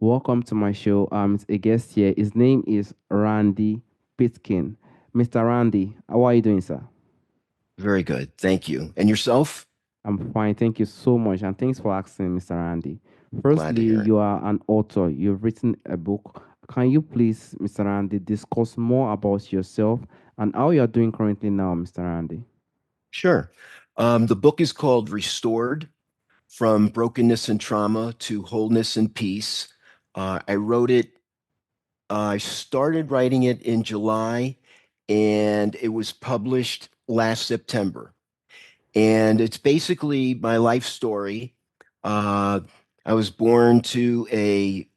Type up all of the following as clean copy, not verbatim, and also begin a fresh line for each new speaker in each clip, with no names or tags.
Welcome to my show. It's a guest here. His name is Randy Pitkin. Mr. Randy, how are you doing, sir?
Very good. Thank you. And yourself?
I'm fine. Thank you so much. And thanks for asking, Mr. Randy.
Glad
Firstly,
to hear it.
you are an author. You've written a book. Can you please, Mr. Randy, discuss more about yourself and how you're doing currently now, Mr. Randy?
Sure. The book is called Restored: From Brokenness and Trauma to Wholeness and Peace. I wrote it, I started writing it in July, and it was published last September. And it's basically my life story. Uh, I was born to a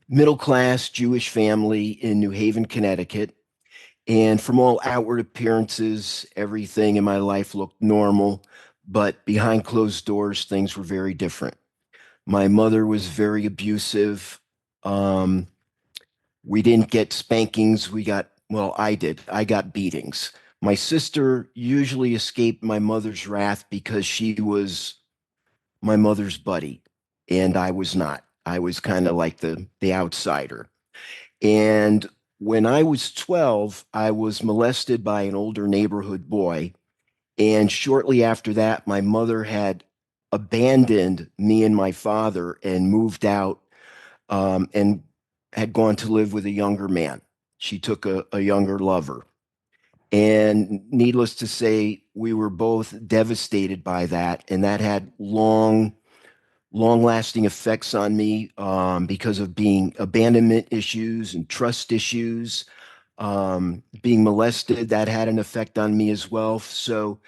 middle class Jewish family in New Haven, Connecticut. And from all outward appearances, everything in my life looked normal, but behind closed doors, things were very different. My mother was very abusive. Um, we didn't get spankings. Well, I did. I got beatings. My sister usually escaped my mother's wrath because she was my mother's buddy, and I was not. I was kind of like the outsider. And when I was 12, I was molested by an older neighborhood boy. And shortly after that, my mother had abandoned me and my father and moved out, and had gone to live with a younger man. She took a younger lover. And needless to say, we were both devastated by that. And that had long lasting effects on me, because of being abandonment issues and trust issues. Being molested, that had an effect on me as well. So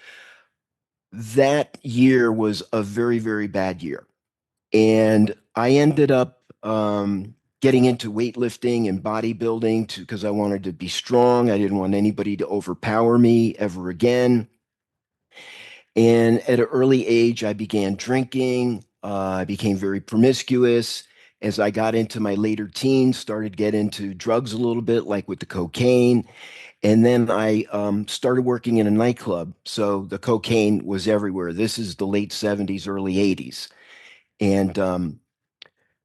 that year was a very, very bad year. And I ended up getting into weightlifting and bodybuilding because I wanted to be strong. I didn't want anybody to overpower me ever again. And at an early age, I began drinking. I became very promiscuous. As I got into my later teens, started get into drugs a little bit, like with the cocaine. And then I started working in a nightclub. So the cocaine was everywhere. This is the late 70s, early 80s. And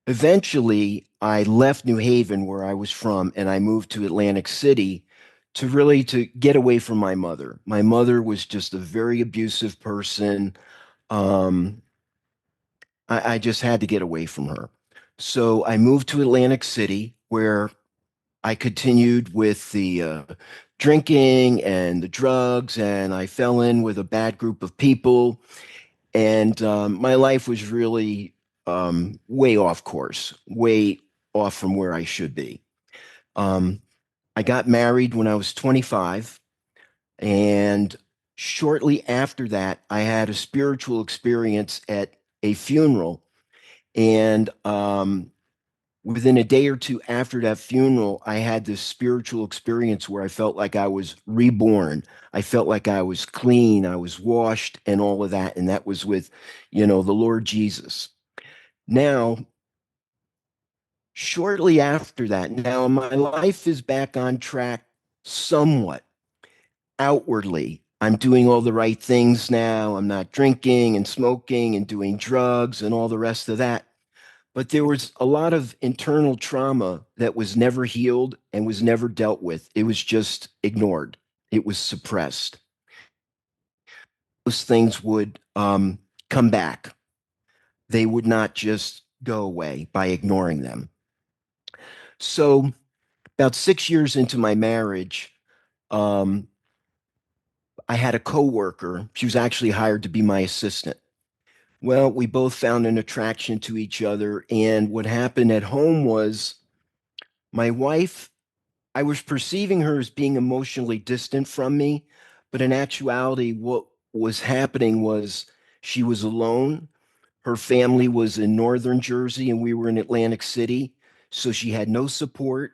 eventually, I left New Haven, where I was from, and I moved to Atlantic City to get away from my mother. My mother was just a very abusive person. Um, I just had to get away from her. So I moved to Atlantic City, where I continued with the drinking and the drugs, and I fell in with a bad group of people. And my life was really way off course, way off from where I should be. Um, I got married when I was 25, and shortly after that, I had a spiritual experience at a funeral. And within a day or two after that funeral, I had this spiritual experience where I felt like I was reborn. I felt like I was clean, I was washed, and all of that. And that was with, the Lord Jesus. Now, shortly after that, now my life is back on track somewhat outwardly. I'm doing all the right things now. I'm not drinking and smoking and doing drugs and all the rest of that. But there was a lot of internal trauma that was never healed and was never dealt with. It was just ignored, it was suppressed. Those things would come back, they would not just go away by ignoring them. So, about 6 years into my marriage, um, I had a coworker. She was actually hired to be my assistant. Well, we both found an attraction to each other. And what happened at home was my wife, I was perceiving her as being emotionally distant from me, but in actuality, what was happening was she was alone. Her family was in northern Jersey and we were in Atlantic City. So she had no support.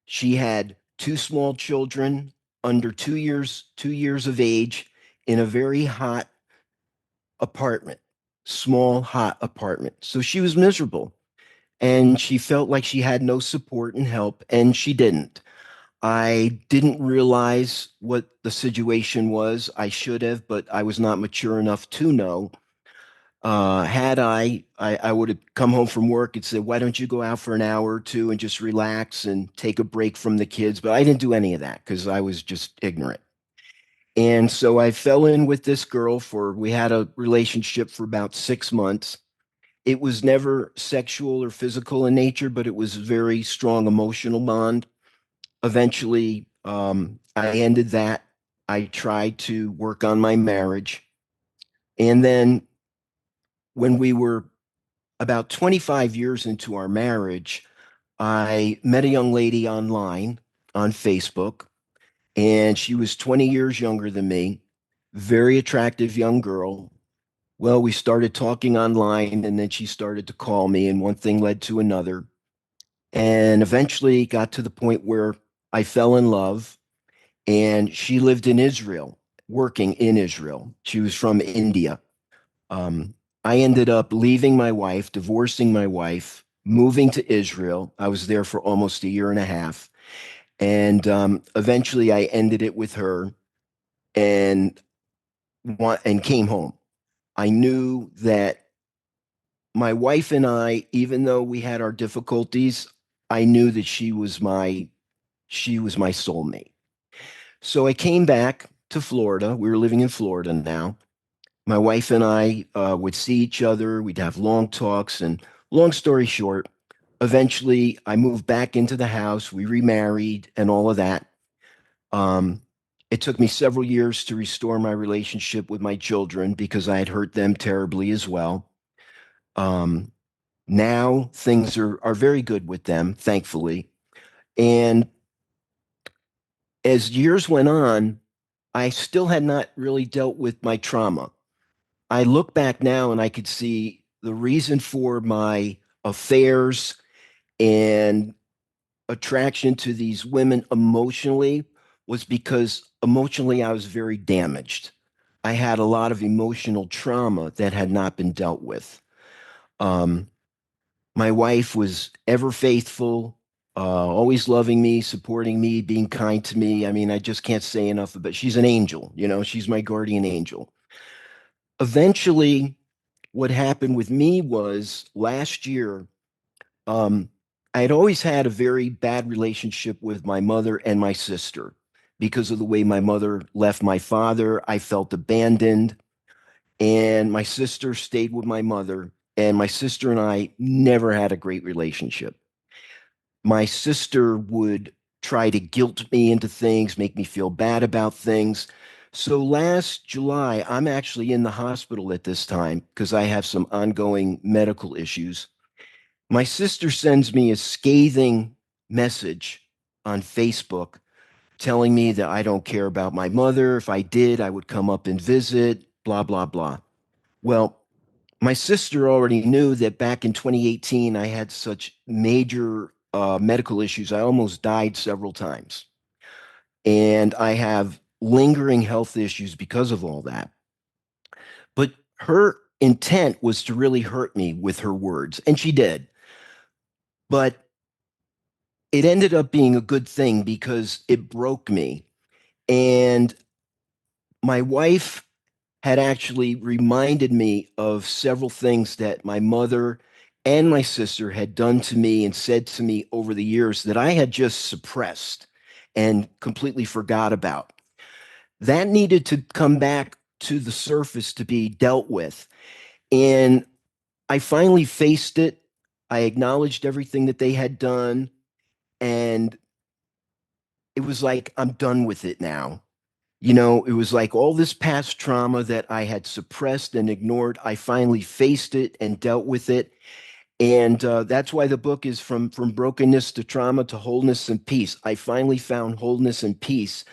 She had two small children under 2 years of age in a very hot apartment, small, hot apartment. So she was miserable and she felt like she had no support and help, and she didn't. I didn't realize what the situation was. I should have, but I was not mature enough to know. Had I would have come home from work and said, why don't you go out for an hour or two and just relax and take a break from the kids? But I didn't do any of that because I was just ignorant. And so I fell in with this girl we had a relationship for about 6 months. It was never sexual or physical in nature, but it was a very strong emotional bond. Eventually, I ended that. I tried to work on my marriage. And then when we were about 25 years into our marriage, I met a young lady online on Facebook, and she was 20 years younger than me, very attractive young girl. Well, we started talking online, and then she started to call me, and one thing led to another. And eventually got to the point where I fell in love, and she lived in Israel, working in Israel. She was from India. Um, I ended up leaving my wife, divorcing my wife, moving to Israel. I was there for almost a year and a half. And eventually I ended it with her and and came home. I knew that my wife and I, even though we had our difficulties, I knew that she was my soulmate. So I came back to Florida. We were living in Florida now. My wife and I would see each other. We'd have long talks. And long story short, eventually I moved back into the house. We remarried and all of that. Um, it took me several years to restore my relationship with my children because I had hurt them terribly as well. Um, Now things are very good with them, thankfully. And as years went on, I still had not really dealt with my trauma. I look back now and I could see the reason for my affairs and attraction to these women emotionally was because emotionally I was very damaged. I had a lot of emotional trauma that had not been dealt with. Um, my wife was ever faithful, always loving me, supporting me, being kind to me. I mean, I just can't say enough about. She's an angel, she's my guardian angel. Eventually, what happened with me was last year, um, I had always had a very bad relationship with my mother and my sister because of the way my mother left my father. I felt abandoned, and my sister stayed with my mother, and my sister and I never had a great relationship. My sister would try to guilt me into things, make me feel bad about things. So last July, I'm actually in the hospital at this time because I have some ongoing medical issues. My sister sends me a scathing message on Facebook telling me that I don't care about my mother. If I did, I would come up and visit, blah, blah, blah. Well, my sister already knew that back in 2018, I had such major medical issues. I almost died several times. And I have lingering health issues because of all that. But her intent was to really hurt me with her words, and she did. But it ended up being a good thing because it broke me. And my wife had actually reminded me of several things that my mother and my sister had done to me and said to me over the years that I had just suppressed and completely forgot about. That needed to come back to the surface to be dealt with. And I finally faced it. I acknowledged everything that they had done. And it was like, I'm done with it now. It was like all this past trauma that I had suppressed and ignored. I finally faced it and dealt with it. And that's why the book is from brokenness to trauma to wholeness and peace. I finally found wholeness and peace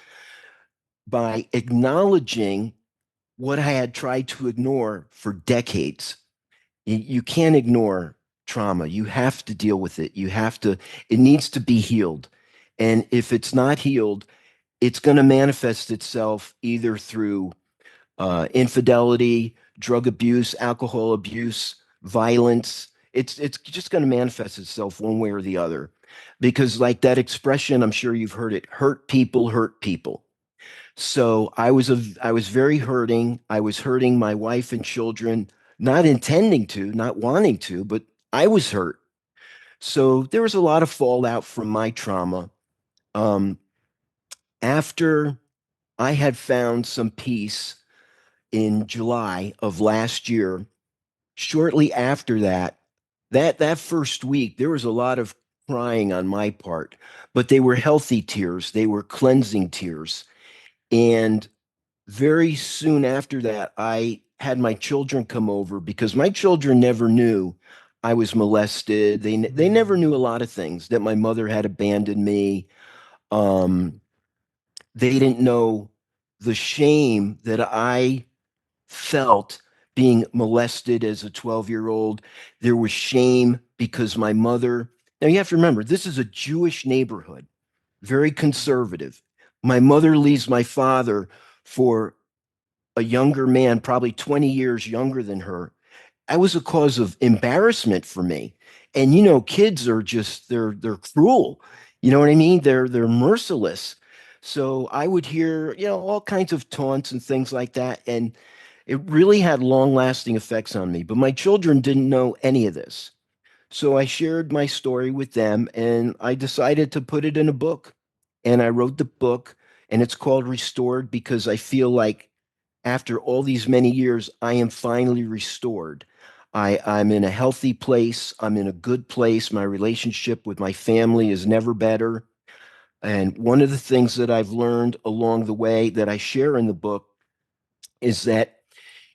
by acknowledging what I had tried to ignore for decades. You can't ignore trauma. You have to deal with it. It needs to be healed. And if it's not healed, it's going to manifest itself either through infidelity, drug abuse, alcohol abuse, violence. It's just going to manifest itself one way or the other. Because like that expression, I'm sure you've heard it, hurt people hurt people. So I was very hurting. I was hurting my wife and children, not intending to, not wanting to, but I was hurt. So there was a lot of fallout from my trauma. Um, After I had found some peace in July of last year, shortly after that, that first week, there was a lot of crying on my part, but they were healthy tears. They were cleansing tears. And very soon after that, I had my children come over because my children never knew I was molested. They never knew a lot of things, that my mother had abandoned me. Um, they didn't know the shame that I felt being molested as a 12-year-old. There was shame because my mother, now you have to remember, this is a Jewish neighborhood, very conservative. My mother leaves my father for a younger man, probably 20 years younger than her. That was a cause of embarrassment for me. And kids are just they're cruel. You know what I mean? They're merciless. So I would hear, all kinds of taunts and things like that. And it really had long-lasting effects on me. But my children didn't know any of this. So I shared my story with them and I decided to put it in a book. And I wrote the book, and it's called Restored because I feel like after all these many years, I am finally restored. I'm in a healthy place. I'm in a good place. My relationship with my family is never better. And one of the things that I've learned along the way that I share in the book is that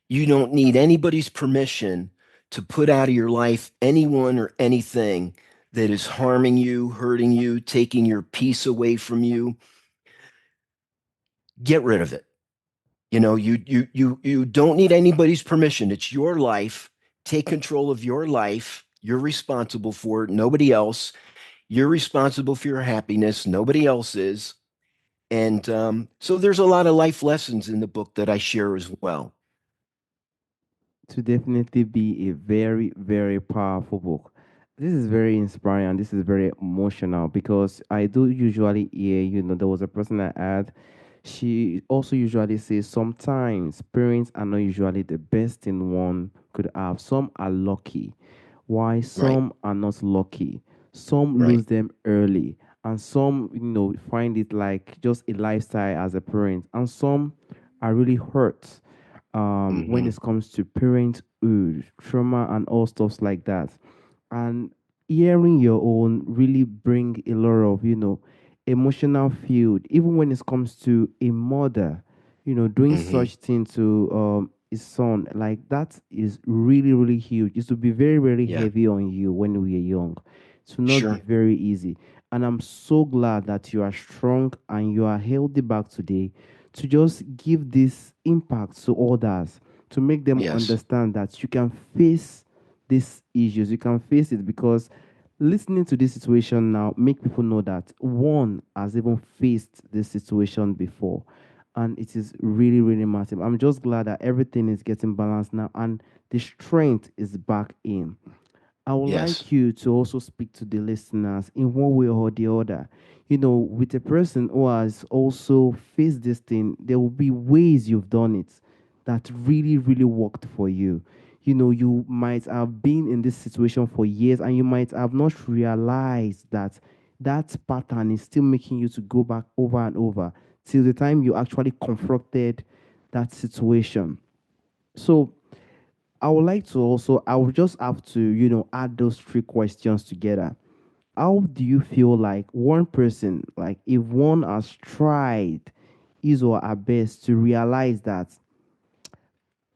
you don't need anybody's permission to put out of your life anyone or anything that is harming you, hurting you, taking your peace away from you. Get rid of it. You don't need anybody's permission. It's your life. Take control of your life. You're responsible for it, nobody else. You're responsible for your happiness, nobody else is. And so there's a lot of life lessons in the book that I share as well.
To definitely be a very, very powerful book. This is very inspiring and this is very emotional because I do usually hear, there was a person I had. She also usually says sometimes parents are not usually the best thing one could have. Some are lucky, why
Right,
some are not lucky. Some
right.
lose them early, and some, find it like just a lifestyle as a parent, and some are really hurt when
Hmm.
it comes to parenthood, trauma, and all stuffs like that. And hearing your own really bring a lot of, emotional field, even when it comes to a mother, doing
Hmm.
such thing to his son, like that is really, really huge. It would be very, very
Yeah,
heavy on you when we are young. It will not be
sure.
very easy. And I'm so glad that you are strong and you are healthy back today to just give this impact to others, to make them
Yes,
understand that you can face these issues, you can face it, because listening to this situation now make people know that one has even faced this situation before, and it is really, really massive. I'm just glad that everything is getting balanced now and the strength is back in. I would
yes,
like you to also speak to the listeners in one way or the other. With a person who has also faced this thing, there will be ways you've done it that really, really worked for you. You might have been in this situation for years and you might have not realized that that pattern is still making you to go back over and over till the time you actually confronted that situation. So, I would like to also, I would just have to, add those three questions together. How do you feel like one person, like if one has tried his or her best to realize that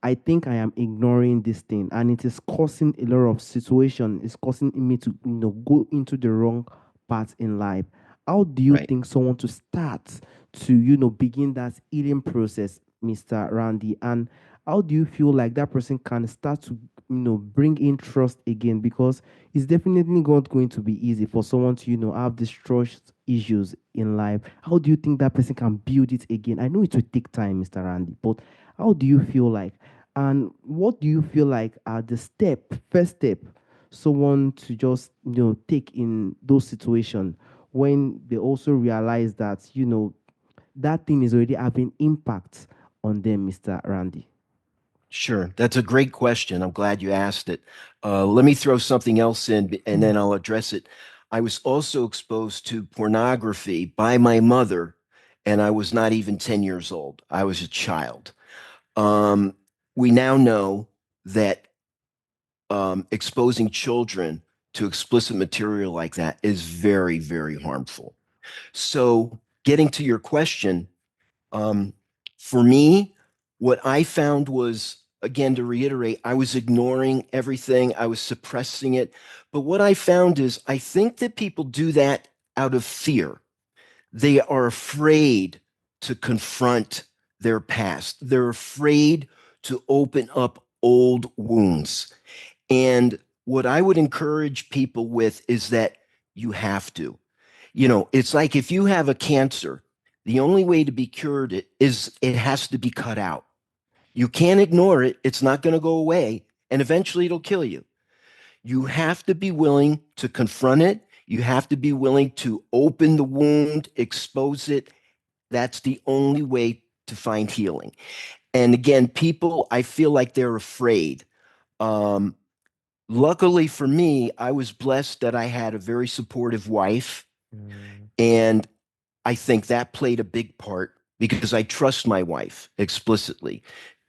I think I am ignoring this thing and it is causing a lot of situation, it's causing me to, go into the wrong path in life. How do you
right.
think someone to start to, begin that healing process, Mr. Randy? And how do you feel like that person can start to, bring in trust again? Because it's definitely not going to be easy for someone to, have these trust issues in life. How do you think that person can build it again? I know it will take time, Mr. Randy, but how do you feel like? And what do you feel like are the first step, someone to just take in those situations when they also realize that that thing is already having impact on them, Mr. Randy?
Sure. That's a great question. I'm glad you asked it. Let me throw something else in and then
Mm.
I'll address it. I was also exposed to pornography by my mother, and I was not even 10 years old. I was a child. Um, we now know that exposing children to explicit material like that is very, very harmful. So, getting to your question, um, for me, what I found was, again, to reiterate, I was ignoring everything, I was suppressing it. But what I found is, I think that people do that out of fear. They are afraid to confront their past, they're afraid to open up old wounds. And what I would encourage people with is that you have to. It's like if you have a cancer, the only way to be cured is it has to be cut out. You can't ignore it. It's not going to go away. And eventually it'll kill you. You have to be willing to confront it. You have to be willing to open the wound, expose it. That's the only way to find healing. And again, people, I feel like they're afraid. Um, Luckily for me, I was blessed that I had a very supportive wife.
Mm.
And I think that played a big part because I trust my wife explicitly.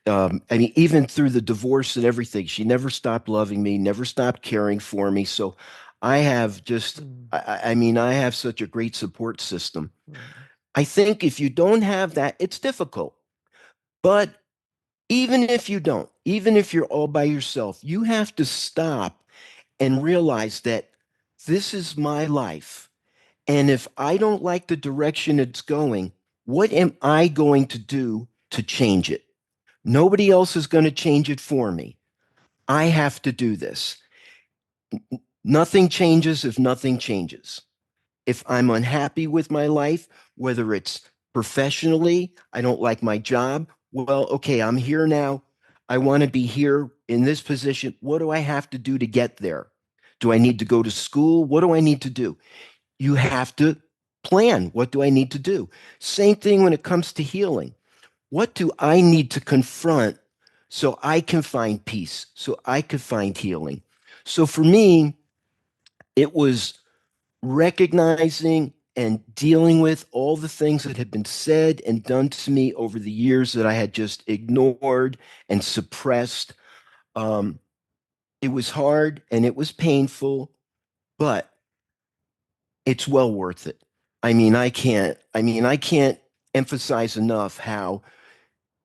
I mean, even through the divorce and everything, she never stopped loving me, never stopped caring for me. So I have just,
Mm.
I mean, I have such a great support system.
Mm.
I think if you don't have that, it's difficult. But even if you don't, even if you're all by yourself, you have to stop and realize that this is my life. And if I don't like the direction it's going, what am I going to do to change it? Nobody else is going to change it for me. I have to do this. Nothing changes if nothing changes. If I'm unhappy with my life, whether it's professionally, I don't like my job, well, okay, I'm here now. I want to be here in this position. What do I have to do to get there? Do I need to go to school? What do I need to do? You have to plan. What do I need to do? Same thing when it comes to healing. What do I need to confront so I can find peace, so I could find healing? So for me, it was recognizing and dealing with all the things that had been said and done to me over the years that I had just ignored and suppressed. Um, it was hard and it was painful, but it's well worth it. I mean, I can't emphasize enough how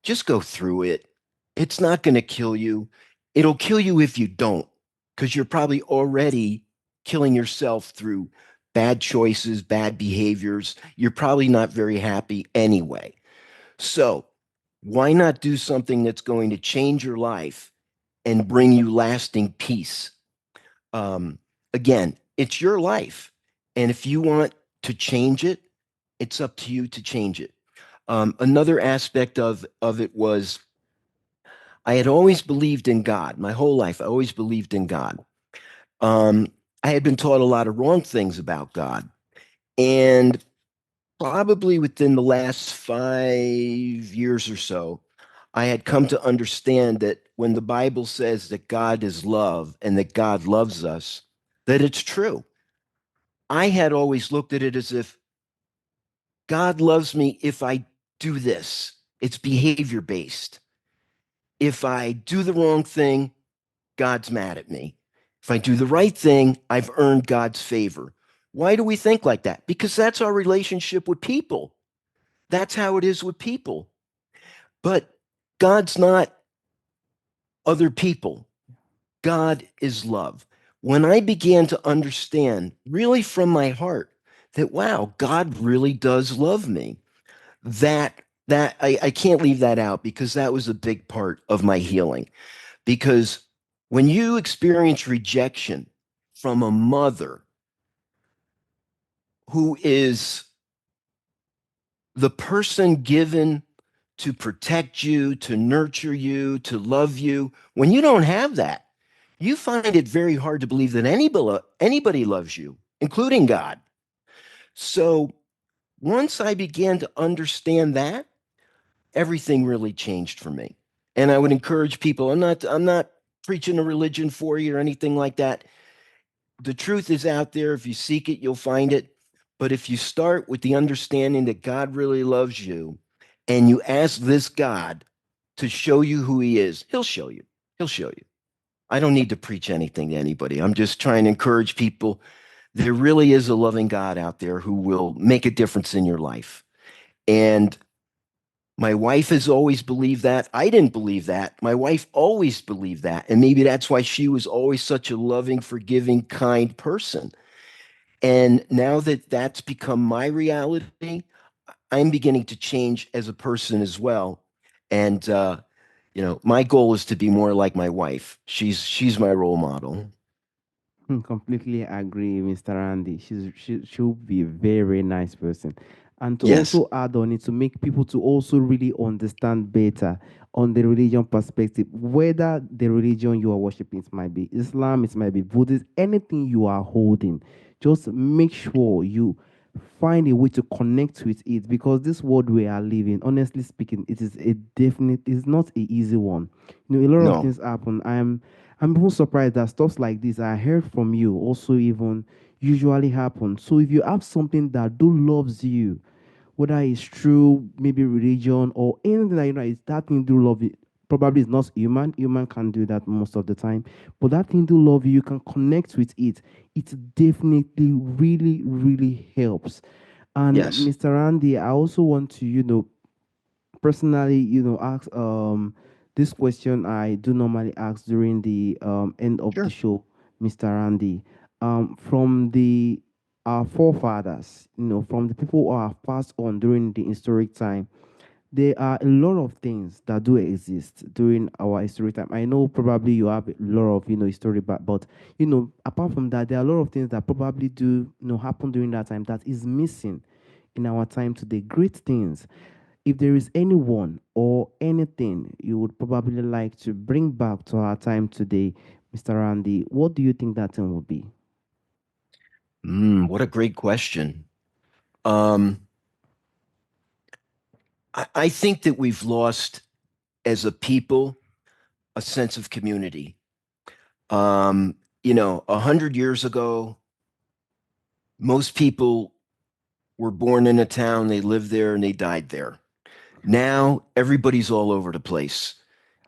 just go through it. It's not going to kill you. It'll kill you if you don't, because you're probably already killing yourself through bad choices, bad behaviors. You're probably not very happy anyway. So, why not do something that's going to change your life and bring you lasting peace? Um, Again, it's your life. And if you want to change it, it's up to you to change it. Another aspect of it was I had always believed in God. My whole life, I always believed in God. Um, I had been taught a lot of wrong things about God. And probably within the last 5 years or so, I had come to understand that when the Bible says that God is love and that God loves us, that it's true. I had always looked at it as if God loves me if I do this. It's behavior based. If I do the wrong thing, God's mad at me. If I do the right thing, I've earned God's favor. Why do we think like that? Because that's our relationship with people. That's how it is with people. But God's not other people. God is love. When I began to understand, really from my heart, that wow, God really does love me, that I can't leave that out because that was a big part of my healing. Because when you experience rejection from a mother who is the person given to protect you, to nurture you, to love you, when you don't have that, you find it very hard to believe that anybody loves you, including God. So once I began to understand that, everything really changed for me. And I would encourage people, I'm not preaching a religion for you or anything like that. The truth is out there. If you seek it, you'll find it. But if you start with the understanding that God really loves you and you ask this God to show you who he is, he'll show you. He'll show you. I don't need to preach anything to anybody. I'm just trying to encourage people. There really is a loving God out there who will make a difference in your life. And my wife has always believed that. I didn't believe that. My wife always believed that. And maybe that's why she was always such a loving, forgiving, kind person. And now that that's become my reality, I'm beginning to change as a person as well. And my goal is to be more like my wife. She's my role model.
Completely agree, Mr. Andy. She'll be a very nice person. And to
Yes.
also add on it, to make people to also really understand better on the religion perspective, whether the religion you are worshiping, it might be Islam, it might be Buddhist, anything you are holding, just make sure you find a way to connect with it, because this world we are living, honestly speaking, it is a definite, it's not a easy one. A lot of
No.
things happen. I'm even surprised that stuff like this I heard from you also even usually happen. So if you have something that do loves you, whether it's through maybe religion or anything that is that thing do love you, probably it's not human. Human can do that most of the time, but that thing do love you, you can connect with it. It definitely really, really helps. And
Yes.
Mr. Andy, I also want to, personally, ask this question I do normally ask during the end of the
Sure.
show, Mr. Andy. From the our forefathers, from the people who have passed on during the historic time, there are a lot of things that do exist during our history time. I know probably you have a lot of history back, but apart from that, there are a lot of things that probably do happen during that time that is missing in our time today. Great things. If there is anyone or anything you would probably like to bring back to our time today, Mr. Randy, what do you think that thing would be?
What a great question. Um, I think that we've lost as a people a sense of community. Um, 100 years ago, most people were born in a town, they lived there and they died there. Now everybody's all over the place.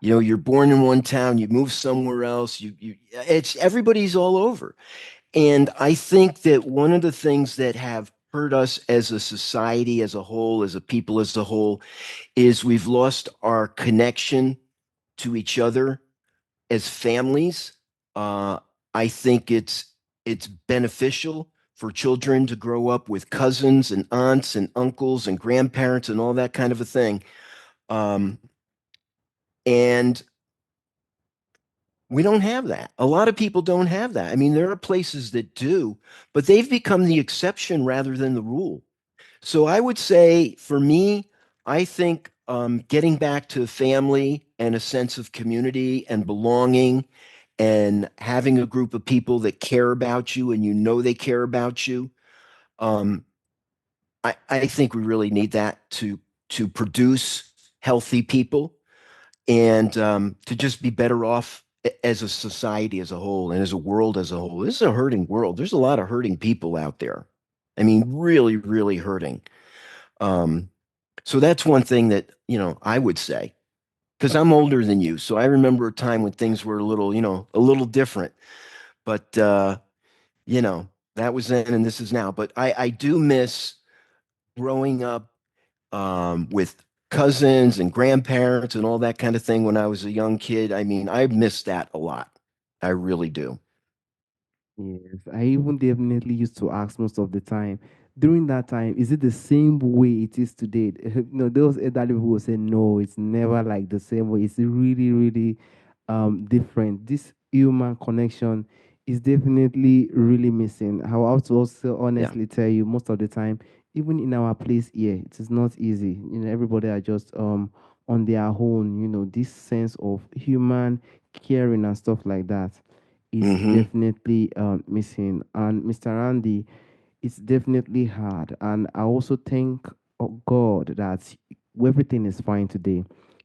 You're born in one town, you move somewhere else, it's everybody's all over. And I think that one of the things that have hurt us as a society as a whole, as a people as a whole, is we've lost our connection to each other as families. Uh, I think it's beneficial for children to grow up with cousins and aunts and uncles and grandparents and all that kind of a thing. Um, and we don't have that. A lot of people don't have that. I mean, there are places that do, but they've become the exception rather than the rule. So I would say for me, I think getting back to family and a sense of community and belonging and having a group of people that care about you and they care about you, um, I think we really need that to produce healthy people and to just be better off as a society as a whole and as a world as a whole. This is a hurting world. There's a lot of hurting people out there. I mean, really, really hurting. Um, so that's one thing that, I would say, because I'm older than you. So I remember a time when things were a little different. But, you know, that was then and this is now. But I do miss growing up with cousins and grandparents and all that kind of thing when I was a young kid. I mean, I miss that a lot. I really do.
Yes, I even definitely used to ask most of the time. During that time, is it the same way it is today? Those elderly people will say, no, it's never like the same way. It's really, really different. This human connection is definitely really missing. I will have to also
Yeah.
honestly tell you, most of the time, even in our place here, it is not easy. Everybody are just on their own. This sense of human caring and stuff like that is
Hmm.
definitely missing. And Mr. Andy, it's definitely hard. And I also thank God that everything is fine today.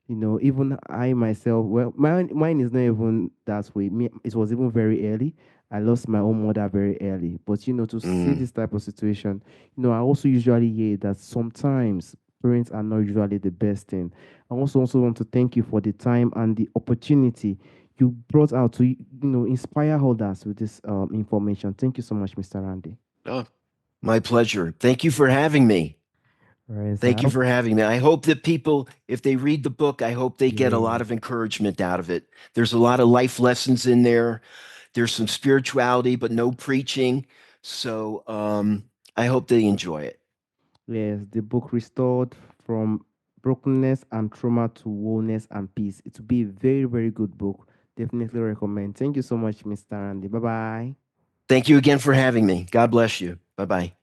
Even I myself, well, mine is not even that way. Me, it was even very early. I lost my own mother very early. But to see
Mm.
this type of situation, I also usually hear that sometimes parents are not usually the best thing. I also want to thank you for the time and the opportunity you brought out to inspire others with this information. Thank you so much, Mr. Randy.
Oh, my pleasure. Thank you for having me.
All right, sir.
Thank you for having me. I hope that people, if they read the book, I hope they get a lot
Yes.
of encouragement out of it. There's a lot of life lessons in there. There's some spirituality, but no preaching. So I hope they enjoy it.
Yes, the book Restored from Brokenness and Trauma to Wholeness and Peace. It will be a very, very good book. Definitely recommend. Thank you so much, Mr. Andy. Bye bye.
Thank you again for having me. God bless you. Bye bye.